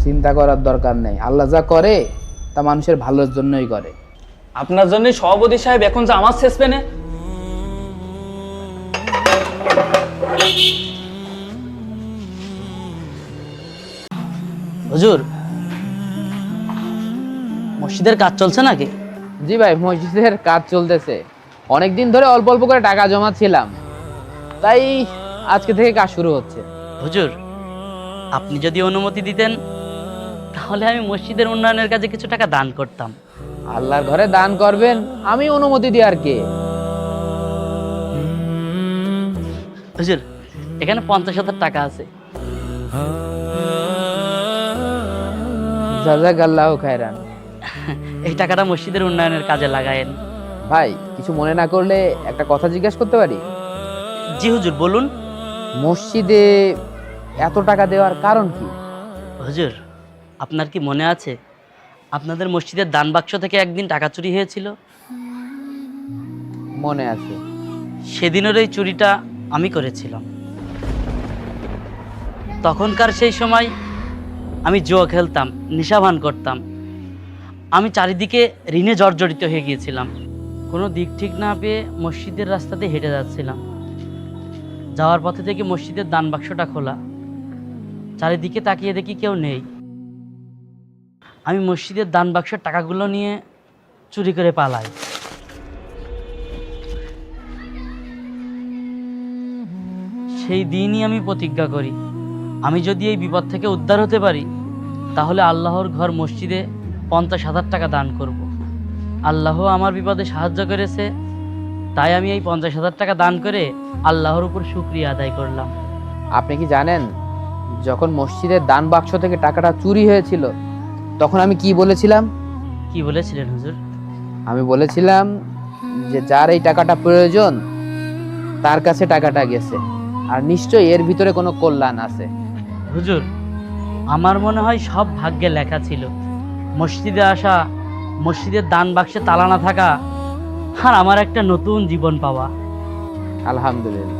চিন্তা করার দরকার নেই, আল্লাহ যা করে তা মানুষের ভালোর জন্যই করে। আপনার জন্য সভাপতি সাহেব এখন যে আমার শেষ পেনে। হুজুর, মসজিদের কাজ চলছে নাকি? জি ভাই, মসজিদের কাজ চলতেছে। অনেক দিন ধরে অল্প অল্প করে টাকা জমাচ্ছিলাম, তাই আজকে থেকে কাজ শুরু হচ্ছে। হুজুর, আপনি যদি অনুমতি দিতেন তাহলে আমি মসজিদের উন্নয়নের কাজে কিছু টাকা দান করতাম। আল্লাহর ঘরে দান করবেন, আমি অনুমতি দিই আর কে? হুজুর, এখানে 50,000 টাকা আছে। জাযাকাল্লাহু খায়রান। এই টাকাটা মসজিদের উন্নয়নের কাজে লাগায়েন। ভাই, কিছু মনে না করলে একটা কথা জিজ্ঞেস করতে পারি? জি হুজুর, বলুন। মসজিদে এত টাকা দেওয়ার কারণ কি? হুজুর, আপনার কি মনে আছে আপনাদের মসজিদের দান বাক্স থেকে একদিন টাকা চুরি হয়েছিল? মনে আছে। সেদিনের ওই চুরিটা আমি করেছিলাম। তখনকার সেই সময় আমি জুয়া খেলতাম, নেশাভান করতাম। আমি চারিদিকে ঋণে জর্জরিত হয়ে গিয়েছিলাম। কোনো দিক ঠিক না পেয়ে মসজিদের রাস্তাতে হেঁটে যাচ্ছিলাম। যাওয়ার পথে থেকে মসজিদের দান বাক্সটা খোলা। চারিদিকে তাকিয়ে দেখি কেউ নেই। আমি মসজিদের দান বাক্সের টাকাগুলো নিয়ে চুরি করে পালাই। সেই দিনই আমি প্রতিজ্ঞা করি, আমি যদি এই বিপদ থেকে উদ্ধার হতে পারি তাহলে আল্লাহর ঘর মসজিদে 50,000 টাকা দান করব। আল্লাহ আমার বিপদে সাহায্য করেছে, তাই আমি এই 50,000 টাকা দান করে আল্লাহর উপর শুকরিয়া আদায় করলাম। আপনি কি জানেন, যখন মসজিদের দান বাক্স থেকে টাকাটা চুরি হয়েছিল তখন আমি কি বলেছিলাম? কি বলেছিলেন হুজুর? আমি বলেছিলাম যে যার এই টাকাটা প্রয়োজন তার কাছে টাকাটা গেছে, আর নিশ্চয়ই এর ভিতরে কোনো কল্যাণ আছে। হুজুর, আমার মনে হয় সব ভাগ্যে লেখা ছিল। মসজিদে আসা, মসজিদের দান বাক্সে তালা না থাকা, আর আমার একটা নতুন জীবন পাওয়া। আলহামদুলিল্লাহ।